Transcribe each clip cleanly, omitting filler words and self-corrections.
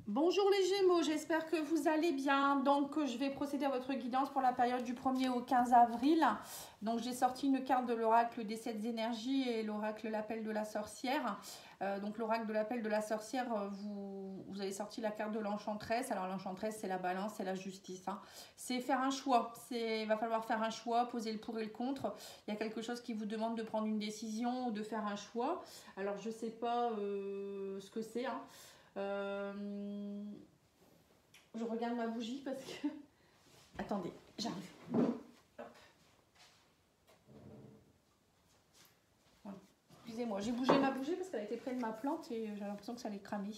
Bonjour les Gémeaux, j'espère que vous allez bien. Donc je vais procéder à votre guidance pour la période du 1er au 15 avril. Donc j'ai sorti une carte de l'oracle des 7 énergies et l'oracle l'appel de la sorcière. Donc l'oracle de l'appel de la sorcière, vous avez sorti la carte de l'enchanteresse. Alors l'enchanteresse, c'est la balance, c'est la justice, hein. C'est faire un choix, il va falloir faire un choix, poser le pour et le contre. Il y a quelque chose qui vous demande de prendre une décision ou de faire un choix. Alors je ne sais pas ce que c'est, hein. Je regarde ma bougie parce que... Attendez, j'arrive. Voilà. Excusez-moi, j'ai bougé ma bougie parce qu'elle a été près de ma plante et j'ai l'impression que ça allait cramer.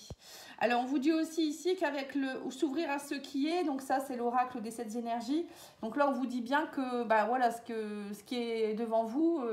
Alors, on vous dit aussi ici qu'avec le s'ouvrir à ce qui est, donc ça c'est l'oracle des 7 énergies. Donc là, on vous dit bien que bah, voilà, ce qui est devant vous...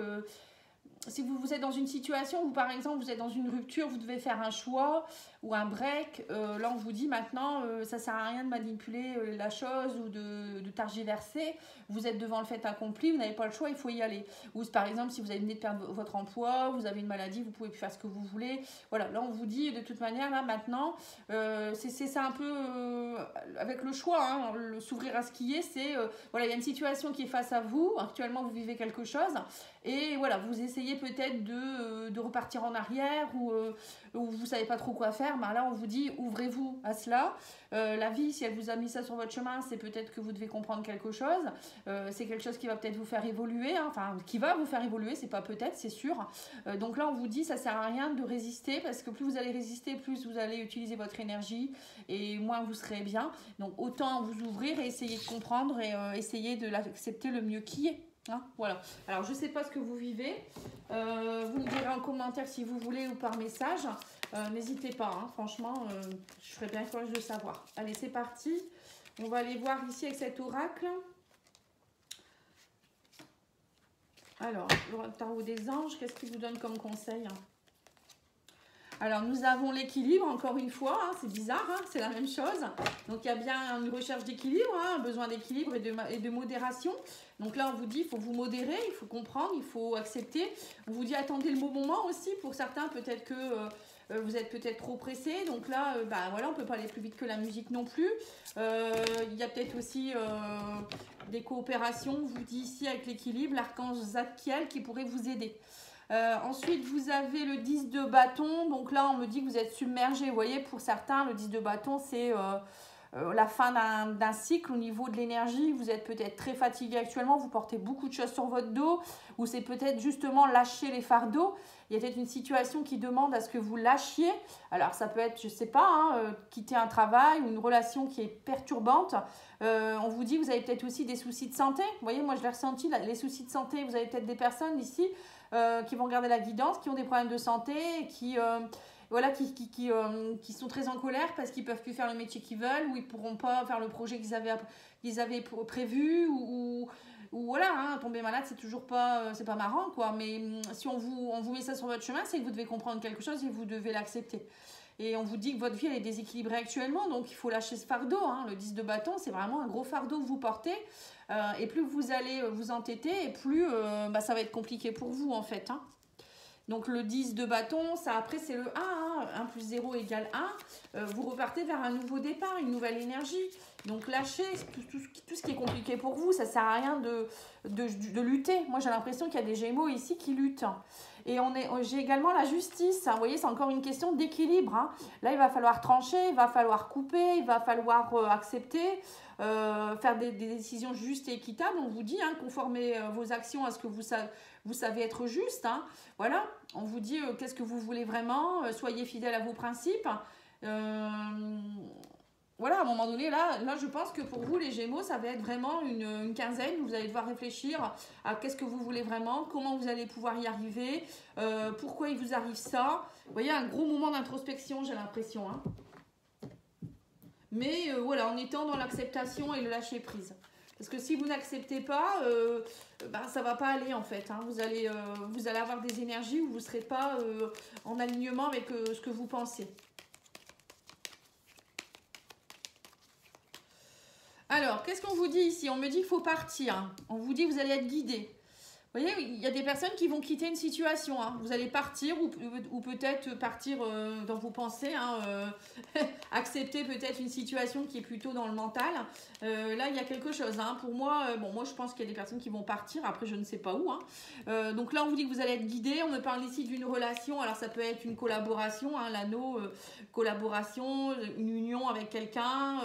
si vous êtes dans une situation où, par exemple, vous êtes dans une rupture, vous devez faire un choix ou un break, là, on vous dit maintenant, ça ne sert à rien de manipuler la chose ou de tergiverser. Vous êtes devant le fait accompli, vous n'avez pas le choix, il faut y aller. Ou, par exemple, si vous avez venez de perdre votre emploi, vous avez une maladie, vous ne pouvez plus faire ce que vous voulez. Voilà, là, on vous dit, de toute manière, là, maintenant, c'est ça un peu, avec le choix, hein, s'ouvrir à ce qui est, c'est, voilà, il y a une situation qui est face à vous, actuellement, vous vivez quelque chose, et voilà, vous essayez peut-être de repartir en arrière ou vous ne savez pas trop quoi faire. Ben là, on vous dit, ouvrez-vous à cela. La vie, si elle vous a mis ça sur votre chemin, c'est peut-être que vous devez comprendre quelque chose. C'est quelque chose qui va peut-être vous faire évoluer, hein. Enfin, qui va vous faire évoluer, c'est pas peut-être, c'est sûr. Donc là, on vous dit, ça sert à rien de résister parce que plus vous allez résister, plus vous allez utiliser votre énergie et moins vous serez bien. Donc autant vous ouvrir et essayer de comprendre et essayer de l'accepter le mieux qui est. Hein, voilà. Alors, je ne sais pas ce que vous vivez. Vous me direz en commentaire si vous voulez ou par message. N'hésitez pas, hein, franchement, je serais bien curieuse de savoir. Allez, c'est parti. On va aller voir ici avec cet oracle. Alors, le tarot des anges, qu'est-ce qu'il vous donne comme conseil? Alors, nous avons l'équilibre, encore une fois, hein, c'est bizarre, hein, c'est la même chose. Donc, il y a bien une recherche d'équilibre, hein, un besoin d'équilibre et de modération. Donc là, on vous dit, il faut vous modérer, il faut comprendre, il faut accepter. On vous dit, attendez le bon moment aussi. Pour certains, peut-être que vous êtes peut-être trop pressé. Donc là, bah, voilà, on ne peut pas aller plus vite que la musique non plus. Il y a peut-être aussi des coopérations, on vous dit ici, avec l'équilibre, l'archange Zadkiel qui pourrait vous aider. Ensuite, vous avez le 10 de bâton. Donc là, on me dit que vous êtes submergé. Vous voyez, pour certains, le 10 de bâton, c'est la fin d'un cycle au niveau de l'énergie. Vous êtes peut-être très fatigué actuellement. Vous portez beaucoup de choses sur votre dos. Ou c'est peut-être justement lâcher les fardeaux. Il y a peut-être une situation qui demande à ce que vous lâchiez. Alors, ça peut être, je ne sais pas, hein, quitter un travail ou une relation qui est perturbante. On vous dit que vous avez peut-être aussi des soucis de santé. Vous voyez, moi, je l'ai ressenti, les soucis de santé. Vous avez peut-être des personnes ici qui vont regarder la guidance, qui ont des problèmes de santé, qui, voilà, qui sont très en colère parce qu'ils ne peuvent plus faire le métier qu'ils veulent ou ils ne pourront pas faire le projet qu'ils avaient prévu ou voilà, hein, tomber malade, c'est toujours pas, c'est pas marrant, quoi. Mais si on vous met ça sur votre chemin, c'est que vous devez comprendre quelque chose et vous devez l'accepter. Et on vous dit que votre vie, elle est déséquilibrée actuellement, donc il faut lâcher ce fardeau, hein. Le 10 de bâton, c'est vraiment un gros fardeau que vous portez. Et plus vous allez vous entêter, et plus bah, ça va être compliqué pour vous, en fait, hein. Donc le 10 de bâton, ça après c'est le 1, hein, 1 plus 0 égale 1. Vous repartez vers un nouveau départ, une nouvelle énergie. Donc lâchez tout ce qui est compliqué pour vous, ça ne sert à rien de lutter. Moi j'ai l'impression qu'il y a des Gémeaux ici qui luttent. Et j'ai également la justice, hein. Vous voyez, c'est encore une question d'équilibre, hein. Là il va falloir trancher, il va falloir couper, il va falloir accepter, faire des décisions justes et équitables. On vous dit, hein, conformer vos actions à ce que vous savez être juste, hein. Voilà, on vous dit qu'est-ce que vous voulez vraiment, soyez fidèle à vos principes. Voilà, à un moment donné, là, je pense que pour vous, les Gémeaux, ça va être vraiment une quinzaine. Vous allez devoir réfléchir à qu'est-ce que vous voulez vraiment, comment vous allez pouvoir y arriver, pourquoi il vous arrive ça. Vous voyez, un gros moment d'introspection, j'ai l'impression, hein. Mais voilà, en étant dans l'acceptation et le lâcher prise. Parce que si vous n'acceptez pas, bah, ça ne va pas aller en fait, hein. Vous allez avoir des énergies où vous ne serez pas en alignement avec ce que vous pensez. Alors, qu'est-ce qu'on vous dit ici? On me dit qu'il faut partir. On vous dit que vous allez être guidé. Vous voyez, il y a des personnes qui vont quitter une situation. Hein. Vous allez partir ou peut-être partir dans vos pensées, hein, accepter peut-être une situation qui est plutôt dans le mental. Là, il y a quelque chose. Hein. Pour moi, bon, moi je pense qu'il y a des personnes qui vont partir. Après, je ne sais pas où. Hein. Donc là, on vous dit que vous allez être guidé. On me parle ici d'une relation. Alors, ça peut être une collaboration, hein, l'anneau, collaboration, une union avec quelqu'un,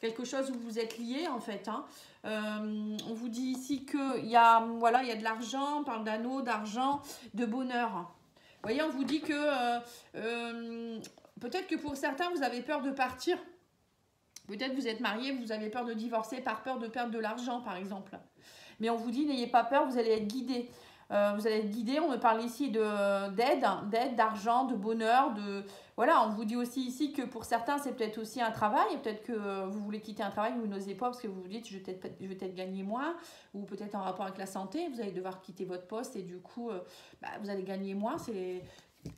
quelque chose où vous êtes liés en fait. Hein. On vous dit ici qu'il y a, voilà, il y a de l'argent, on parle d'anneau, d'argent, de bonheur. Vous voyez, on vous dit que peut-être que pour certains, vous avez peur de partir. Peut-être vous êtes marié, vous avez peur de divorcer par peur de perdre de l'argent, par exemple. Mais on vous dit, n'ayez pas peur, vous allez être guidé. Vous allez être guidé, on me parle ici d'aide, d'argent, de bonheur, voilà, on vous dit aussi ici que pour certains, c'est peut-être aussi un travail. Peut-être que vous voulez quitter un travail, vous n'osez pas parce que vous vous dites, je vais peut-être gagner moins. Ou peut-être en rapport avec la santé, vous allez devoir quitter votre poste et du coup, vous allez gagner moins.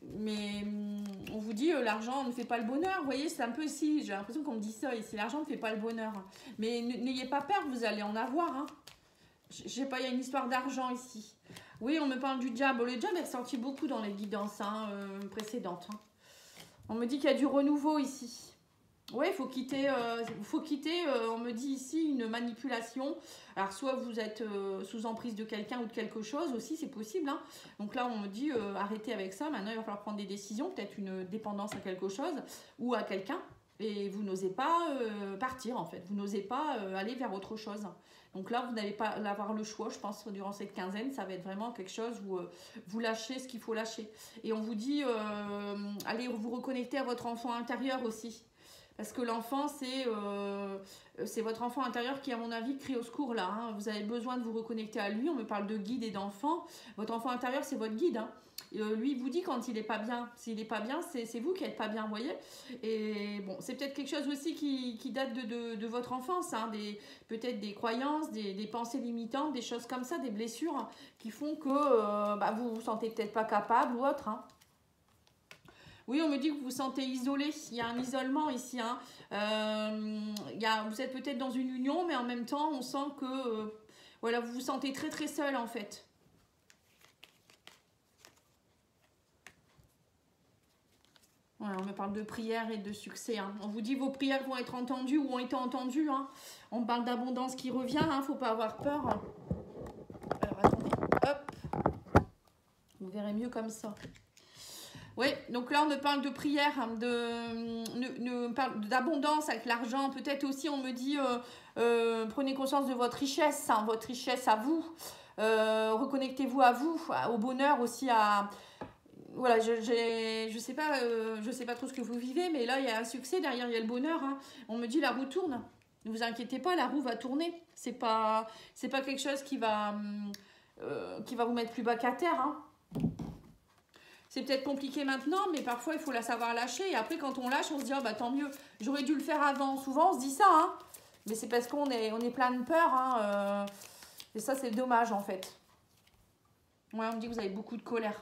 Mais on vous dit, l'argent ne fait pas le bonheur. Vous voyez, c'est un peu ici, j'ai l'impression qu'on me dit ça ici, l'argent ne fait pas le bonheur. Mais n'ayez pas peur, vous allez en avoir. Hein. Je sais pas, il y a une histoire d'argent ici. Oui, on me parle du diable. Le diable est ressorti beaucoup dans les guidances précédentes. Hein. On me dit qu'il y a du renouveau ici. Oui, il faut quitter, on me dit ici, une manipulation. Alors, soit vous êtes sous emprise de quelqu'un ou de quelque chose aussi, c'est possible. Hein. Donc là, on me dit, arrêtez avec ça. Maintenant, il va falloir prendre des décisions, peut-être une dépendance à quelque chose ou à quelqu'un. Et vous n'osez pas partir, en fait. Vous n'osez pas aller vers autre chose. Donc là, vous n'allez pas avoir le choix, je pense, durant cette quinzaine. Ça va être vraiment quelque chose où vous lâchez ce qu'il faut lâcher. Et on vous dit, allez vous reconnecter à votre enfant intérieur aussi. Parce que l'enfant, c'est votre enfant intérieur qui, à mon avis, crie au secours là. Hein. Vous avez besoin de vous reconnecter à lui. On me parle de guide et d'enfant. Votre enfant intérieur, c'est votre guide. Hein. Lui, il vous dit quand il n'est pas bien. S'il n'est pas bien, c'est vous qui n'êtes pas bien, vous voyez. Et bon, c'est peut-être quelque chose aussi qui date de votre enfance. Hein. Peut-être des croyances, des pensées limitantes, des choses comme ça, des blessures qui font que vous vous sentez peut-être pas capable ou autre. Hein. Oui, on me dit que vous vous sentez isolé. Il y a un isolement ici. Hein. Vous êtes peut-être dans une union, mais en même temps, on sent que voilà, vous vous sentez très très seul en fait. Voilà, on me parle de prières et de succès. Hein. On vous dit que vos prières vont être entendues ou ont été entendues. Hein. On parle d'abondance qui revient. Il ne faut pas avoir peur. Alors attendez, hop. Vous verrez mieux comme ça. Oui, donc là on me parle de prière, d'abondance avec l'argent. Peut-être aussi on me dit prenez conscience de votre richesse à vous. Reconnectez-vous à vous, au bonheur aussi. Voilà, je sais pas trop ce que vous vivez, mais là il y a un succès, derrière il y a le bonheur. Hein. On me dit la roue tourne. Ne vous inquiétez pas, la roue va tourner. C'est pas quelque chose qui va vous mettre plus bas qu'à terre. Hein. C'est peut-être compliqué maintenant, mais parfois il faut la savoir lâcher. Et après, quand on lâche, on se dit, tant mieux, j'aurais dû le faire avant. Souvent, on se dit ça, hein. Mais c'est parce qu'on est plein de peur. Hein, et ça, c'est dommage, en fait. Ouais, on me dit que vous avez beaucoup de colère.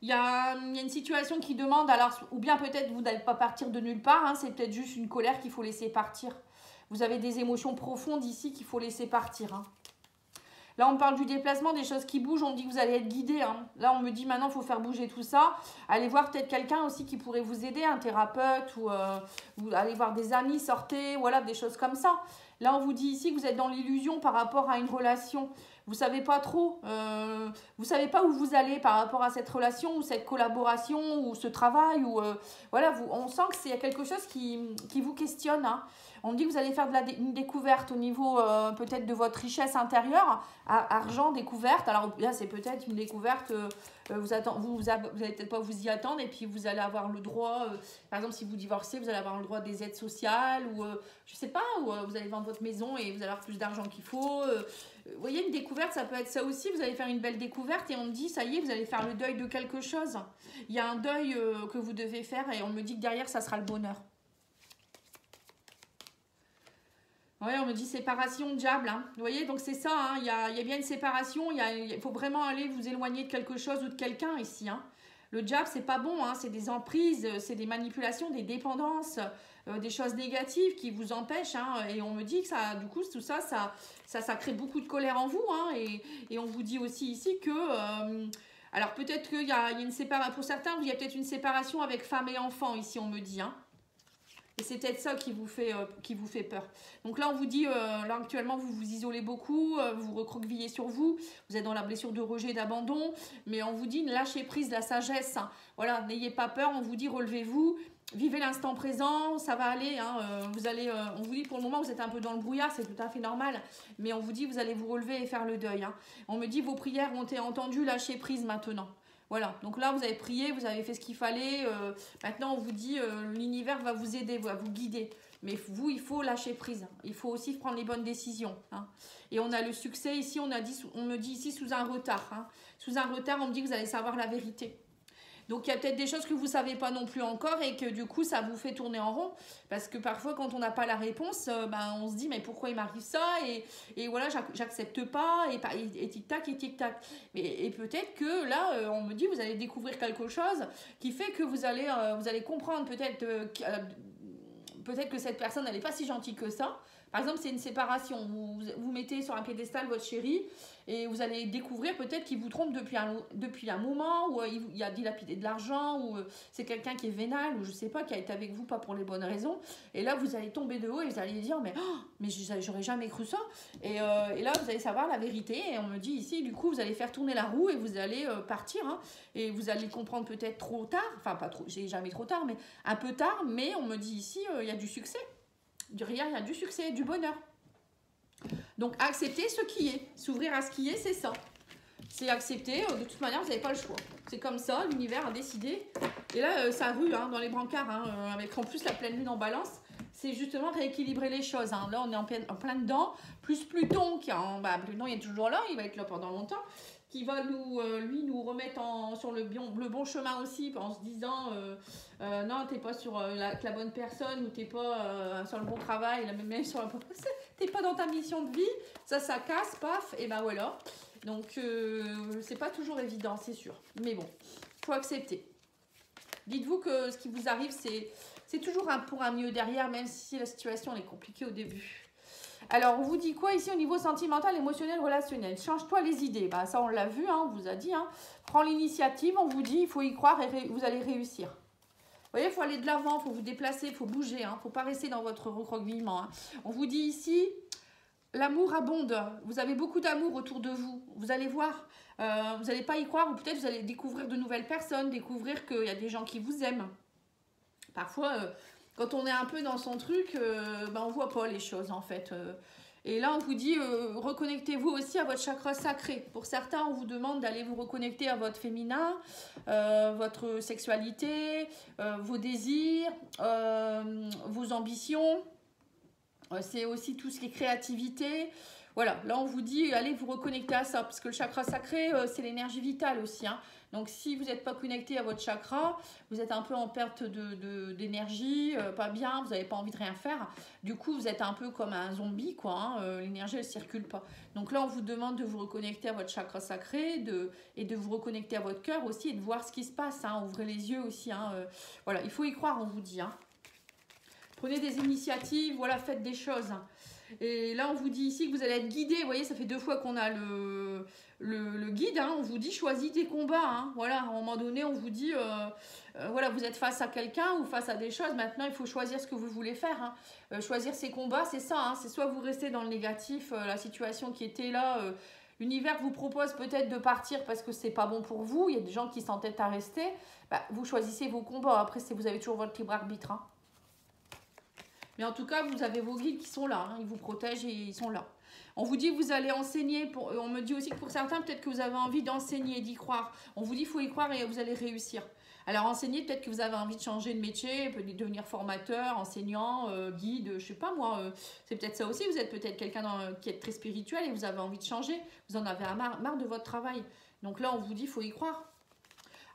Il y a une situation qui demande, alors, ou bien peut-être vous n'allez pas partir de nulle part. Hein, c'est peut-être juste une colère qu'il faut laisser partir. Vous avez des émotions profondes ici qu'il faut laisser partir. Hein. Là, on parle du déplacement, des choses qui bougent. On dit que vous allez être guidé. Hein. Là, on me dit maintenant, il faut faire bouger tout ça. Allez voir peut-être quelqu'un aussi qui pourrait vous aider, un thérapeute ou allez voir des amis, sortez, voilà, des choses comme ça. Là, on vous dit ici que vous êtes dans l'illusion par rapport à une relation. Vous ne savez pas trop, vous ne savez pas où vous allez par rapport à cette relation ou cette collaboration ou ce travail. Voilà, on sent que c'est quelque chose qui vous questionne. Hein. On me dit que vous allez faire une découverte au niveau peut-être de votre richesse intérieure, argent, découverte. Alors là, c'est peut-être une découverte, vous n'allez peut-être pas vous y attendre et puis vous allez avoir le droit, par exemple, si vous divorcez, vous allez avoir le droit des aides sociales ou je ne sais pas, ou vous allez vendre votre maison et vous allez avoir plus d'argent qu'il faut. Vous voyez, une découverte, ça peut être ça aussi. Vous allez faire une belle découverte et on me dit, ça y est, vous allez faire le deuil de quelque chose. Il y a un deuil que vous devez faire et on me dit que derrière, ça sera le bonheur. Oui, on me dit séparation, diable. Hein. Vous voyez, donc c'est ça. Hein. Il y a bien une séparation. Il faut vraiment aller vous éloigner de quelque chose ou de quelqu'un ici. Hein. Le diable, c'est pas bon, hein, c'est des emprises, c'est des manipulations, des dépendances, des choses négatives qui vous empêchent. Hein, et on me dit que ça, du coup, tout ça, ça crée beaucoup de colère en vous. Hein, et on vous dit aussi ici que... alors peut-être qu'il y a une séparation, pour certains, il y a peut-être une séparation avec femme et enfant, ici on me dit. Hein. Et c'est peut-être ça qui vous fait peur. Donc là, on vous dit, là actuellement, vous vous isolez beaucoup, vous vous recroquevillez sur vous, vous êtes dans la blessure de rejet, d'abandon, mais on vous dit, lâchez prise de la sagesse. Hein. Voilà, n'ayez pas peur, on vous dit, relevez-vous, vivez l'instant présent, ça va aller. Hein, on vous dit, pour le moment, vous êtes un peu dans le brouillard, c'est tout à fait normal, mais on vous dit, vous allez vous relever et faire le deuil. Hein. On me dit, vos prières ont été entendues, lâchez prise maintenant. Voilà, donc là, vous avez prié, vous avez fait ce qu'il fallait. Maintenant, on vous dit, l'univers va vous aider, va vous guider. Mais vous, il faut lâcher prise. Il faut aussi prendre les bonnes décisions. Hein. Et on a le succès ici, on me dit ici sous un retard. Hein. Sous un retard, on me dit que vous allez savoir la vérité. Donc, il y a peut-être des choses que vous ne savez pas non plus encore et que du coup, ça vous fait tourner en rond. Parce que parfois, quand on n'a pas la réponse, on se dit, mais pourquoi il m'arrive ça et voilà, j'accepte pas et tic-tac et tic-tac. Et peut-être que là, on me dit, vous allez découvrir quelque chose qui fait que vous allez comprendre peut-être que cette personne, elle n'est pas si gentille que ça. Par exemple, c'est une séparation. Vous mettez sur un piédestal votre chéri et vous allez découvrir peut-être qu'il vous trompe depuis un moment, ou il a dilapidé de l'argent, ou c'est quelqu'un qui est vénal, ou je sais pas, qui a été avec vous pas pour les bonnes raisons. Et là, vous allez tomber de haut et vous allez dire, mais j'aurais jamais cru ça. Et là, vous allez savoir la vérité. Et on me dit ici, du coup, vous allez faire tourner la roue et vous allez partir. Hein, et vous allez comprendre peut-être trop tard. Enfin, pas trop, j'ai jamais trop tard, mais un peu tard. Mais on me dit ici, il y a du succès. Derrière, il y a du succès, du bonheur. Donc, accepter ce qui est. S'ouvrir à ce qui est, c'est ça. C'est accepter. De toute manière, vous n'avez pas le choix. C'est comme ça, l'univers a décidé. Et là, ça rue hein, dans les brancards, hein, avec en plus la pleine lune en balance. C'est justement rééquilibrer les choses. Hein. Là, on est en plein dedans. Plus Pluton, Pluton, il est toujours là. Il va être là pendant longtemps. Qui va nous remettre sur le bon chemin aussi, en se disant non, t'es pas sur la bonne personne, ou t'es pas sur le bon travail, même sur t'es pas dans ta mission de vie, ça casse, paf, et ben voilà. Donc c'est pas toujours évident, c'est sûr, mais bon, faut accepter. Dites-vous que ce qui vous arrive, c'est toujours pour un mieux derrière, même si la situation est compliquée au début. Alors, on vous dit quoi ici au niveau sentimental, émotionnel, relationnel? Change-toi les idées. Bah, ça, on l'a vu, hein, on vous a dit. Hein. Prends l'initiative, on vous dit, il faut y croire et vous allez réussir. Vous voyez, il faut aller de l'avant, il faut vous déplacer, il faut bouger. Il ne faut pas rester dans votre recroquevillement. Hein. On vous dit ici, l'amour abonde. Vous avez beaucoup d'amour autour de vous. Vous allez voir. Vous n'allez pas y croire, ou peut-être vous allez découvrir de nouvelles personnes, découvrir qu'il y a des gens qui vous aiment. Parfois... quand on est un peu dans son truc, on ne voit pas les choses en fait. Et là, on vous dit, reconnectez-vous aussi à votre chakra sacré. Pour certains, on vous demande d'aller vous reconnecter à votre féminin, votre sexualité, vos désirs, vos ambitions. C'est aussi tout ce qui est créativité. Voilà, là, on vous dit, allez vous reconnecter à ça. Parce que le chakra sacré, c'est l'énergie vitale aussi. Hein. Donc, si vous n'êtes pas connecté à votre chakra, vous êtes un peu en perte d'énergie, pas bien, vous n'avez pas envie de rien faire. Du coup, vous êtes un peu comme un zombie, quoi. Hein, l'énergie, elle ne circule pas. Donc là, on vous demande de vous reconnecter à votre chakra sacré et de vous reconnecter à votre cœur aussi et de voir ce qui se passe. Hein, ouvrez les yeux aussi. Hein, voilà, il faut y croire, on vous dit. Hein. Prenez des initiatives, voilà, faites des choses. Et là, on vous dit ici que vous allez être guidé. Vous voyez, ça fait 2 fois qu'on a le guide. Hein. On vous dit, choisis tes combats. Hein. Voilà, à un moment donné, on vous dit, voilà, vous êtes face à quelqu'un ou face à des choses. Maintenant, il faut choisir ce que vous voulez faire. Hein. Choisir ses combats, c'est ça. Hein. C'est soit vous restez dans le négatif, la situation qui était là. L'univers vous propose peut-être de partir parce que c'est pas bon pour vous. Il y a des gens qui s'entêtent à rester. Vous choisissez vos combats. Après, vous avez toujours votre libre arbitre. Hein. Mais en tout cas, vous avez vos guides qui sont là. Hein, ils vous protègent et ils sont là. On vous dit que vous allez enseigner. On me dit aussi que pour certains, peut-être que vous avez envie d'enseigner, d'y croire. On vous dit qu'il faut y croire et vous allez réussir. Alors, enseigner, peut-être que vous avez envie de changer de métier, devenir formateur, enseignant, guide, je sais pas moi. C'est peut-être ça aussi. Vous êtes peut-être quelqu'un qui est très spirituel et vous avez envie de changer. Vous en avez marre de votre travail. Donc là, on vous dit qu'il faut y croire.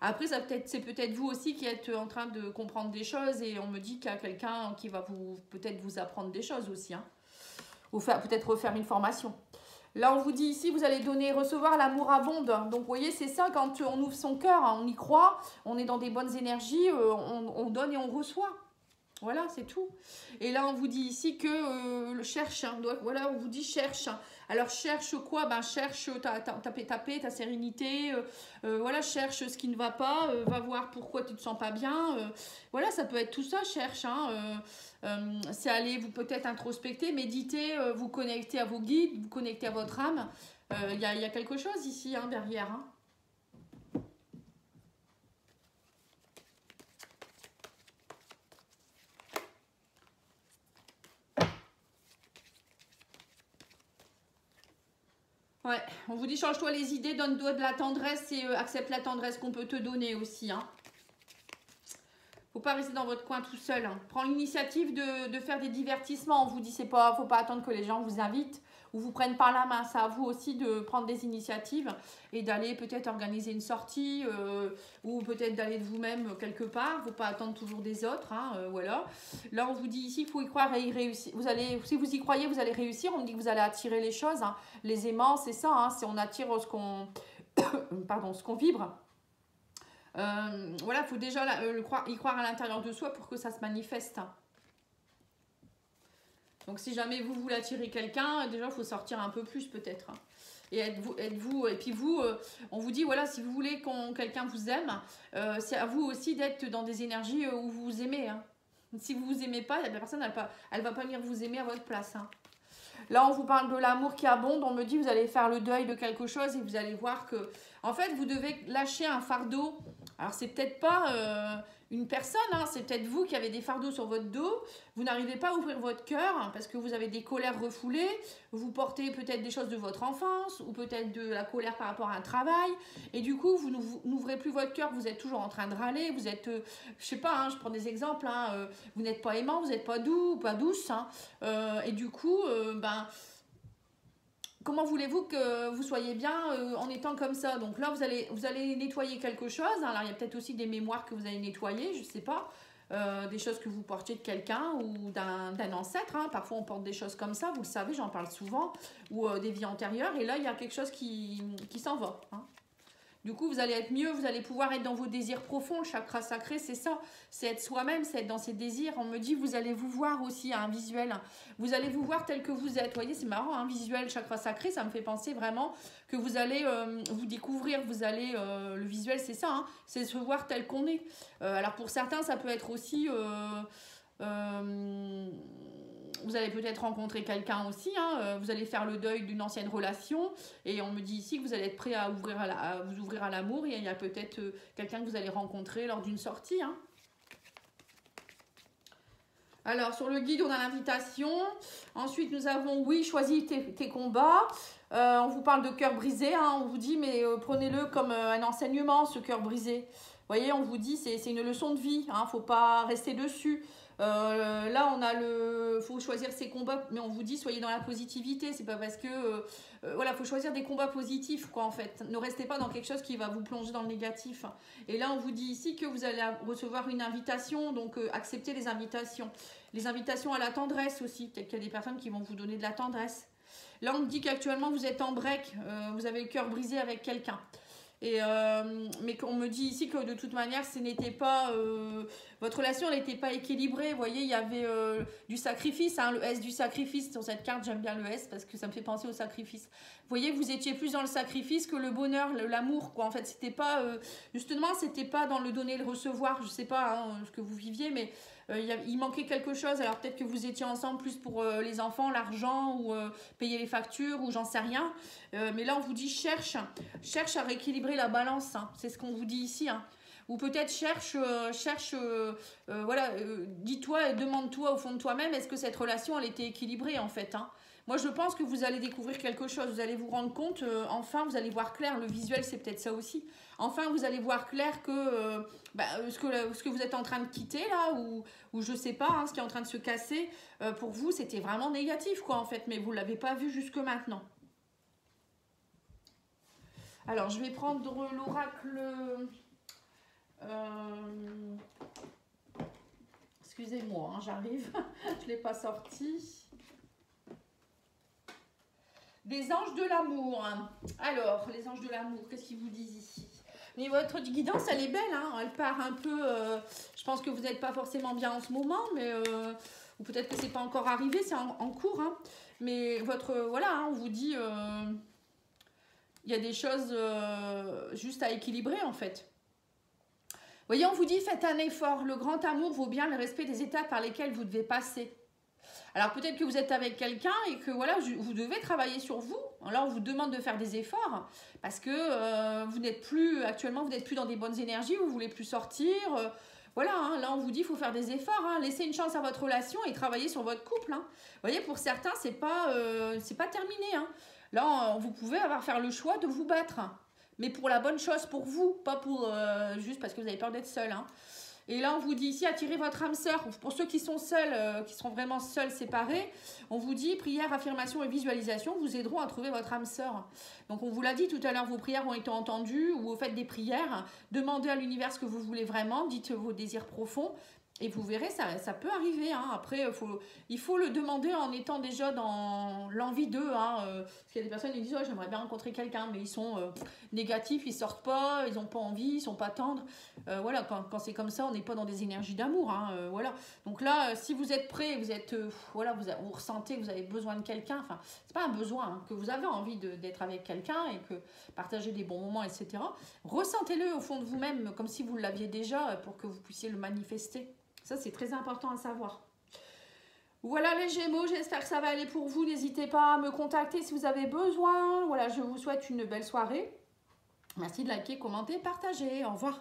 Après, c'est peut-être vous aussi qui êtes en train de comprendre des choses et on me dit qu'il y a quelqu'un qui va peut-être vous apprendre des choses aussi. Hein. Ou peut-être refaire une formation. Là, on vous dit ici, vous allez donner et recevoir l'amour abonde. Donc, vous voyez, c'est ça, quand on ouvre son cœur, hein, on y croit, on est dans des bonnes énergies, on donne et on reçoit. Voilà, c'est tout. Et là, on vous dit ici que le cherche. Hein, donc, voilà, on vous dit cherche. Alors, cherche quoi? Ben, cherche ta paix, ta sérénité. Voilà, cherche ce qui ne va pas. Va voir pourquoi tu ne te sens pas bien. Voilà, ça peut être tout ça, cherche. Hein, c'est aller vous peut-être introspecter, méditer, vous connecter à vos guides, vous connecter à votre âme. Il y a quelque chose ici, hein, derrière. Hein. Ouais, on vous dit change-toi les idées, donne-toi de la tendresse et accepte la tendresse qu'on peut te donner aussi. Hein. Faut pas rester dans votre coin tout seul. Hein. Prends l'initiative de faire des divertissements. On vous dit faut pas attendre que les gens vous invitent ou vous prennent par la main. C'est à vous aussi de prendre des initiatives et d'aller peut-être organiser une sortie ou peut-être d'aller de vous-même quelque part. Faut pas attendre toujours des autres. Hein, voilà. Là, on vous dit ici, il faut y croire et y réussir. Si vous y croyez, vous allez réussir. On me dit que vous allez attirer les choses. Hein. Les aimants, c'est ça. Hein, si on attire ce qu'on ce qu'on vibre. Voilà, il faut déjà y croire à l'intérieur de soi pour que ça se manifeste. Donc si jamais vous voulez attirer quelqu'un, déjà il faut sortir un peu plus peut-être. Et et puis vous, on vous dit, voilà, si vous voulez que quelqu'un vous aime, c'est à vous aussi d'être dans des énergies où vous vous aimez. Hein. Si vous vous aimez pas, la personne, elle va pas venir vous aimer à votre place. Hein. Là, on vous parle de l'amour qui abonde. On me dit, vous allez faire le deuil de quelque chose et vous allez voir que, en fait, vous devez lâcher un fardeau. Alors, c'est peut-être pas une personne, hein, c'est peut-être vous qui avez des fardeaux sur votre dos. Vous n'arrivez pas à ouvrir votre cœur hein, parce que vous avez des colères refoulées. Vous portez peut-être des choses de votre enfance ou peut-être de la colère par rapport à un travail. Et du coup, vous n'ouvrez plus votre cœur. Vous êtes toujours en train de râler. Vous êtes, je sais pas, hein, je prends des exemples. Hein, vous n'êtes pas aimant, vous n'êtes pas doux ou pas douce. Hein, et du coup, comment voulez-vous que vous soyez bien en étant comme ça? Donc là, vous allez nettoyer quelque chose. Alors, il y a peut-être aussi des mémoires que vous allez nettoyer, je ne sais pas. Des choses que vous portiez de quelqu'un ou d'un ancêtre. Hein. Parfois, on porte des choses comme ça, vous le savez, j'en parle souvent. Ou des vies antérieures. Et là, il y a quelque chose qui s'en va. Hein. Du coup, vous allez être mieux, vous allez pouvoir être dans vos désirs profonds. Le chakra sacré, c'est ça. C'est être soi-même, c'est être dans ses désirs. On me dit, vous allez vous voir aussi à un visuel. Vous allez vous voir tel que vous êtes. Vous voyez, c'est marrant, un visuel chakra sacré, ça me fait penser vraiment que vous allez vous découvrir. Vous allez, le visuel, c'est ça, hein, c'est se voir tel qu'on est. Alors, pour certains, ça peut être aussi... vous allez peut-être rencontrer quelqu'un aussi, hein, vous allez faire le deuil d'une ancienne relation et on me dit ici que vous allez être prêt à vous ouvrir à l'amour et il y a peut-être quelqu'un que vous allez rencontrer lors d'une sortie. Hein. Alors, sur le guide, on a l'invitation. Ensuite, nous avons, oui, choisis tes combats. On vous parle de cœur brisé. Hein, on vous dit, mais prenez-le comme un enseignement, ce cœur brisé. Vous voyez, on vous dit, c'est une leçon de vie. Il ne faut pas rester dessus. Là, on a faut choisir ses combats, mais on vous dit soyez dans la positivité. C'est pas parce que voilà, faut choisir des combats positifs, quoi, en fait. Ne restez pas dans quelque chose qui va vous plonger dans le négatif. Et là, on vous dit ici que vous allez recevoir une invitation, donc acceptez les invitations. Les invitations à la tendresse aussi. Peut-être qu'il y a des personnes qui vont vous donner de la tendresse. Là, on me dit qu'actuellement vous êtes en break, vous avez le cœur brisé avec quelqu'un. Mais qu'on me dit ici que de toute manière, ce n'était pas votre relation n'était pas équilibrée. Vous voyez, il y avait du sacrifice, hein, le S du sacrifice sur cette carte. J'aime bien le S parce que ça me fait penser au sacrifice. Vous voyez, vous étiez plus dans le sacrifice que le bonheur, l'amour, quoi. En fait, c'était pas justement, c'était pas dans le donner et le recevoir. Je sais pas hein, ce que vous viviez, mais il manquait quelque chose. Alors peut-être que vous étiez ensemble plus pour les enfants, l'argent ou payer les factures ou j'en sais rien. Mais là, on vous dit cherche à rééquilibrer la balance. Hein. C'est ce qu'on vous dit ici. Hein. Ou peut-être voilà, dis-toi et demande-toi au fond de toi-même, est-ce que cette relation, elle était équilibrée en fait. Hein. Moi, je pense que vous allez découvrir quelque chose. Vous allez vous rendre compte, enfin, vous allez voir clair. Le visuel, c'est peut-être ça aussi. Enfin, vous allez voir clair que ce que vous êtes en train de quitter là, ou je sais pas, hein, ce qui est en train de se casser, pour vous, c'était vraiment négatif, quoi, en fait. Mais vous ne l'avez pas vu jusque maintenant. Alors, je vais prendre l'oracle... excusez-moi, hein, j'arrive. Je ne l'ai pas sorti. des anges de l'amour. Alors, les anges de l'amour, qu'est-ce qu'ils vous disent ici? Mais votre guidance, elle est belle, hein. Elle part un peu... je pense que vous n'êtes pas forcément bien en ce moment, mais... ou peut-être que c'est pas encore arrivé, c'est en cours. Hein. Mais votre... voilà, hein, on vous dit... il y a des choses juste à équilibrer, en fait. Vous voyez, on vous dit, faites un effort. Le grand amour vaut bien le respect des étapes par lesquelles vous devez passer. Alors peut-être que vous êtes avec quelqu'un et que voilà, vous devez travailler sur vous. Alors on vous demande de faire des efforts parce que vous n'êtes plus, actuellement vous n'êtes plus dans des bonnes énergies, vous ne voulez plus sortir. Voilà, hein, là on vous dit qu'il faut faire des efforts, hein, laissez une chance à votre relation et travailler sur votre couple. Hein. Vous voyez, pour certains, c'est pas terminé. Hein. Là, vous pouvez faire le choix de vous battre. Mais pour la bonne chose, pour vous, pas pour juste parce que vous avez peur d'être seul. Hein. Et là, on vous dit ici, attirez votre âme sœur. Pour ceux qui sont seuls, qui seront vraiment seuls, séparés, on vous dit, prière, affirmation et visualisation vous aideront à trouver votre âme sœur. Donc, on vous l'a dit tout à l'heure, vos prières ont été entendues, ou vous faites des prières, demandez à l'univers ce que vous voulez vraiment, dites vos désirs profonds. Et vous verrez, ça peut arriver. Hein. Après, il faut le demander en étant déjà dans l'envie d'eux. Hein. Parce qu'il y a des personnes qui disent oh, j'aimerais bien rencontrer quelqu'un, mais ils sont négatifs, ils sortent pas, ils n'ont pas envie, ils sont pas tendres. Voilà, quand c'est comme ça, on n'est pas dans des énergies d'amour. Hein. Voilà. Donc là, si vous êtes prêt, vous êtes, voilà, vous ressentez que vous avez besoin de quelqu'un. Enfin, c'est pas un besoin, hein, que vous avez envie d'être avec quelqu'un et que partager des bons moments, etc. Ressentez-le au fond de vous-même, comme si vous l'aviez déjà, pour que vous puissiez le manifester. Ça, c'est très important à savoir. Voilà les Gémeaux, j'espère que ça va aller pour vous. N'hésitez pas à me contacter si vous avez besoin. Voilà, je vous souhaite une belle soirée. Merci de liker, commenter, partager. Au revoir.